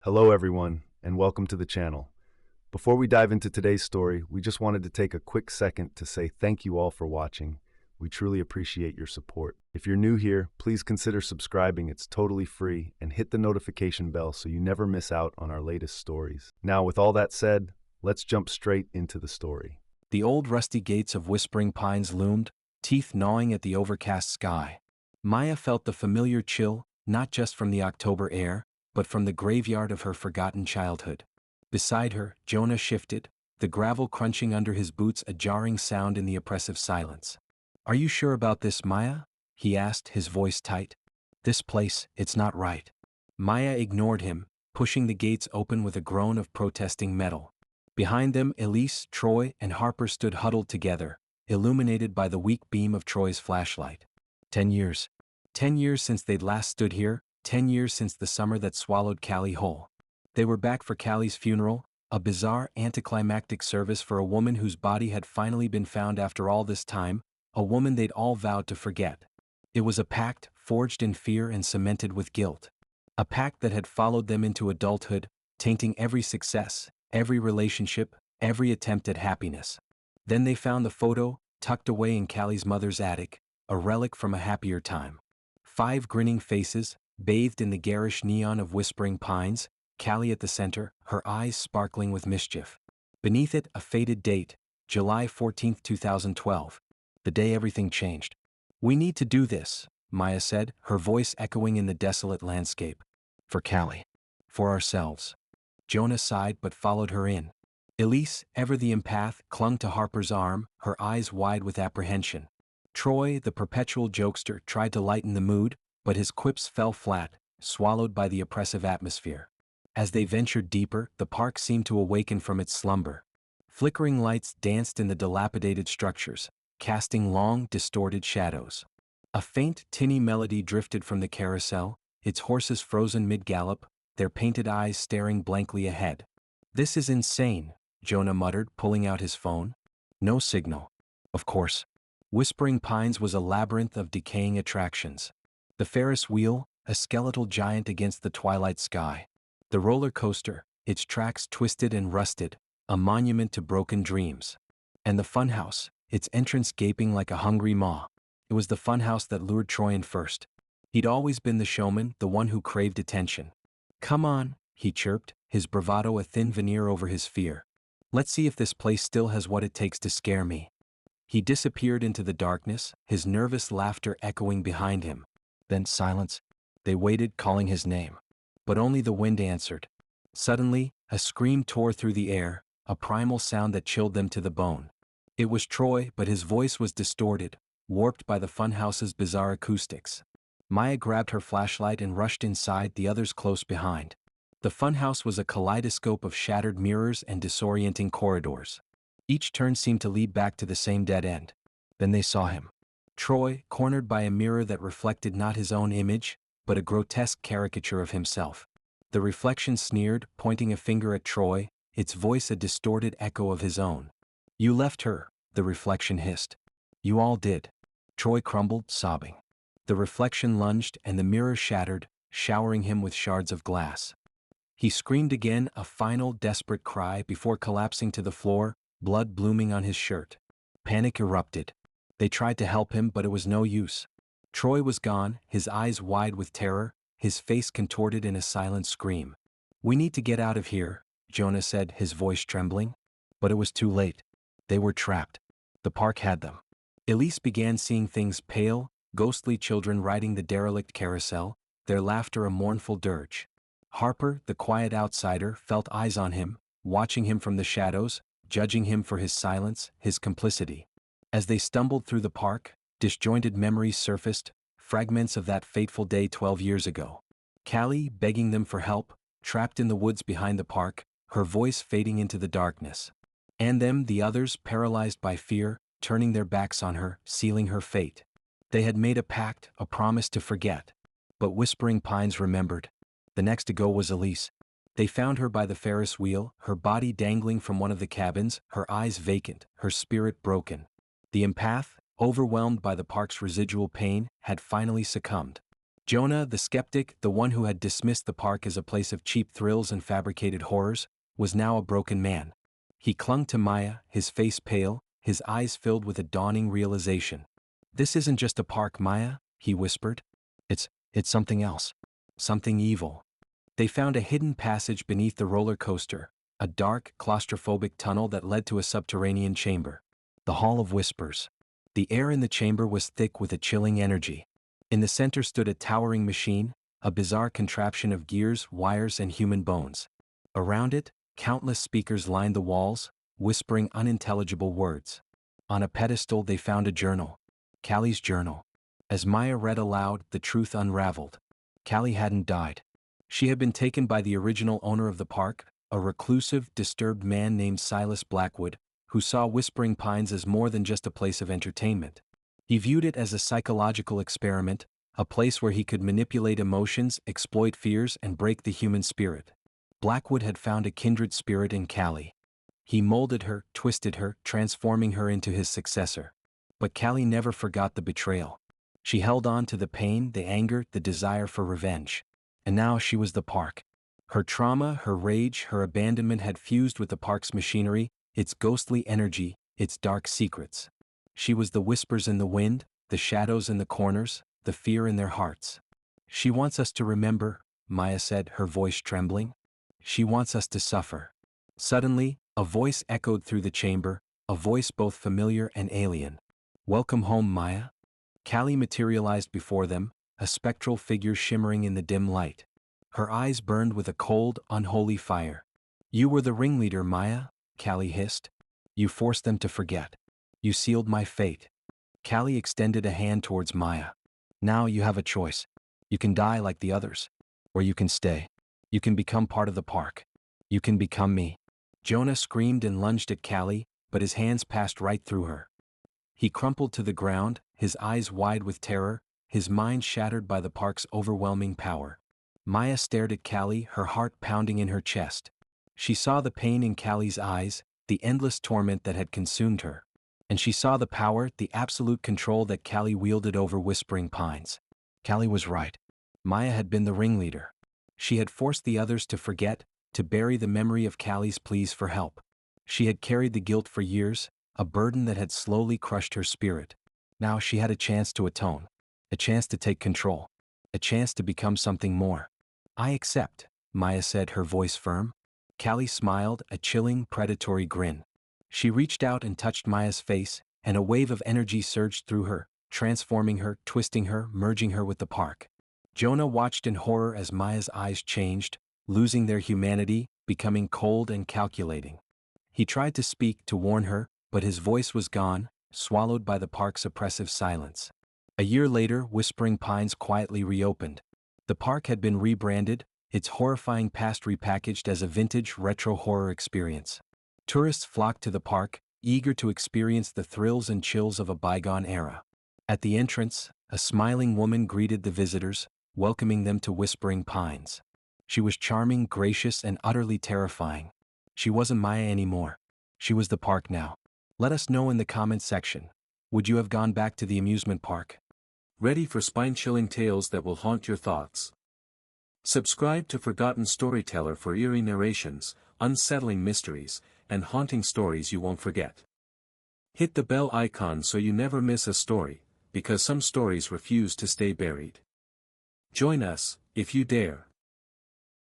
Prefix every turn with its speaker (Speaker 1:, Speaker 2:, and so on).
Speaker 1: Hello everyone, and welcome to the channel. Before we dive into today's story, we just wanted to take a quick second to say thank you all for watching. We truly appreciate your support. If you're new here, please consider subscribing, it's totally free, and hit the notification bell so you never miss out on our latest stories. Now, with all that said, let's jump straight into the story.
Speaker 2: The old rusty gates of Whispering Pines loomed, teeth gnawing at the overcast sky. Maya felt the familiar chill, not just from the October air, but from the graveyard of her forgotten childhood. Beside her, Jonah shifted, the gravel crunching under his boots a jarring sound in the oppressive silence. "Are you sure about this, Maya?" he asked, his voice tight. "This place, it's not right." Maya ignored him, pushing the gates open with a groan of protesting metal. Behind them, Elise, Troy, and Harper stood huddled together, illuminated by the weak beam of Troy's flashlight. 10 years. 10 years since they'd last stood here, 10 years since the summer that swallowed Callie whole. They were back for Callie's funeral, a bizarre anticlimactic service for a woman whose body had finally been found after all this time, a woman they'd all vowed to forget. It was a pact forged in fear and cemented with guilt. A pact that had followed them into adulthood, tainting every success, every relationship, every attempt at happiness. Then they found the photo, tucked away in Callie's mother's attic, a relic from a happier time. 5 grinning faces, bathed in the garish neon of Whispering Pines, Callie at the center, her eyes sparkling with mischief. Beneath it, a faded date, July 14, 2012, the day everything changed. "We need to do this," Maya said, her voice echoing in the desolate landscape. "For Callie. For ourselves." Jonah sighed but followed her in. Elise, ever the empath, clung to Harper's arm, her eyes wide with apprehension. Troy, the perpetual jokester, tried to lighten the mood, but his quips fell flat, swallowed by the oppressive atmosphere. As they ventured deeper, the park seemed to awaken from its slumber. Flickering lights danced in the dilapidated structures, casting long, distorted shadows. A faint, tinny melody drifted from the carousel, its horses frozen mid-gallop, their painted eyes staring blankly ahead. "This is insane," Jonah muttered, pulling out his phone. No signal. Of course. Whispering Pines was a labyrinth of decaying attractions. The Ferris wheel, a skeletal giant against the twilight sky. The roller coaster, its tracks twisted and rusted, a monument to broken dreams. And the funhouse, its entrance gaping like a hungry maw. It was the funhouse that lured Troy in first. He'd always been the showman, the one who craved attention. "Come on," he chirped, his bravado a thin veneer over his fear. "Let's see if this place still has what it takes to scare me." He disappeared into the darkness, his nervous laughter echoing behind him. Then silence. They waited, calling his name. But only the wind answered. Suddenly, a scream tore through the air, a primal sound that chilled them to the bone. It was Troy, but his voice was distorted, warped by the funhouse's bizarre acoustics. Maya grabbed her flashlight and rushed inside, the others close behind. The funhouse was a kaleidoscope of shattered mirrors and disorienting corridors. Each turn seemed to lead back to the same dead end. Then they saw him. Troy, cornered by a mirror that reflected not his own image, but a grotesque caricature of himself. The reflection sneered, pointing a finger at Troy, its voice a distorted echo of his own. "You left her," the reflection hissed. "You all did." Troy crumbled, sobbing. The reflection lunged and the mirror shattered, showering him with shards of glass. He screamed again, a final desperate cry before collapsing to the floor, blood blooming on his shirt. Panic erupted. They tried to help him, but it was no use. Troy was gone, his eyes wide with terror, his face contorted in a silent scream. "We need to get out of here," Jonah said, his voice trembling. But it was too late. They were trapped. The park had them. Elise began seeing things: pale, ghostly children riding the derelict carousel, their laughter a mournful dirge. Harper, the quiet outsider, felt eyes on him, watching him from the shadows, judging him for his silence, his complicity. As they stumbled through the park, disjointed memories surfaced, fragments of that fateful day 12 years ago. Callie begging them for help, trapped in the woods behind the park, her voice fading into the darkness. And them, the others, paralyzed by fear, turning their backs on her, sealing her fate. They had made a pact, a promise to forget. But Whispering Pines remembered. The next to go was Elise. They found her by the Ferris wheel, her body dangling from one of the cabins, her eyes vacant, her spirit broken. The empath, overwhelmed by the park's residual pain, had finally succumbed. Jonah, the skeptic, the one who had dismissed the park as a place of cheap thrills and fabricated horrors, was now a broken man. He clung to Maya, his face pale, his eyes filled with a dawning realization. "This isn't just a park, Maya," he whispered. It's something else. Something evil." They found a hidden passage beneath the roller coaster, a dark, claustrophobic tunnel that led to a subterranean chamber. The Hall of Whispers. The air in the chamber was thick with a chilling energy. In the center stood a towering machine, a bizarre contraption of gears, wires, and human bones. Around it, countless speakers lined the walls, whispering unintelligible words. On a pedestal they found a journal. Callie's journal. As Maya read aloud, the truth unraveled. Callie hadn't died. She had been taken by the original owner of the park, a reclusive, disturbed man named Silas Blackwood, who saw Whispering Pines as more than just a place of entertainment. He viewed it as a psychological experiment, a place where he could manipulate emotions, exploit fears, and break the human spirit. Blackwood had found a kindred spirit in Callie. He molded her, twisted her, transforming her into his successor. But Callie never forgot the betrayal. She held on to the pain, the anger, the desire for revenge. And now she was the park. Her trauma, her rage, her abandonment had fused with the park's machinery, its ghostly energy, its dark secrets. She was the whispers in the wind, the shadows in the corners, the fear in their hearts. "She wants us to remember," Maya said, her voice trembling. "She wants us to suffer." Suddenly, a voice echoed through the chamber, a voice both familiar and alien. "Welcome home, Maya." Callie materialized before them, a spectral figure shimmering in the dim light. Her eyes burned with a cold, unholy fire. "You were the ringleader, Maya," Callie hissed. "You forced them to forget. You sealed my fate." Callie extended a hand towards Maya. "Now you have a choice. You can die like the others. Or you can stay. You can become part of the park. You can become me." Jonah screamed and lunged at Callie, but his hands passed right through her. He crumpled to the ground, his eyes wide with terror, his mind shattered by the park's overwhelming power. Maya stared at Callie, her heart pounding in her chest. She saw the pain in Callie's eyes, the endless torment that had consumed her. And she saw the power, the absolute control that Callie wielded over Whispering Pines. Callie was right. Maya had been the ringleader. She had forced the others to forget, to bury the memory of Callie's pleas for help. She had carried the guilt for years, a burden that had slowly crushed her spirit. Now she had a chance to atone, a chance to take control, a chance to become something more. "I accept," Maya said, her voice firm. Callie smiled, a chilling, predatory grin. She reached out and touched Maya's face, and a wave of energy surged through her, transforming her, twisting her, merging her with the park. Jonah watched in horror as Maya's eyes changed, losing their humanity, becoming cold and calculating. He tried to speak, to warn her, but his voice was gone, swallowed by the park's oppressive silence. A year later, Whispering Pines quietly reopened. The park had been rebranded, its horrifying past repackaged as a vintage retro horror experience. Tourists flocked to the park, eager to experience the thrills and chills of a bygone era. At the entrance, a smiling woman greeted the visitors, welcoming them to Whispering Pines. She was charming, gracious, and utterly terrifying. She wasn't Maya anymore. She was the park now. Let us know in the comments section. Would you have gone back to the amusement park?
Speaker 3: Ready for spine-chilling tales that will haunt your thoughts. Subscribe to Forgotten Storyteller for eerie narrations, unsettling mysteries, and haunting stories you won't forget. Hit the bell icon so you never miss a story, because some stories refuse to stay buried. Join us, if you dare,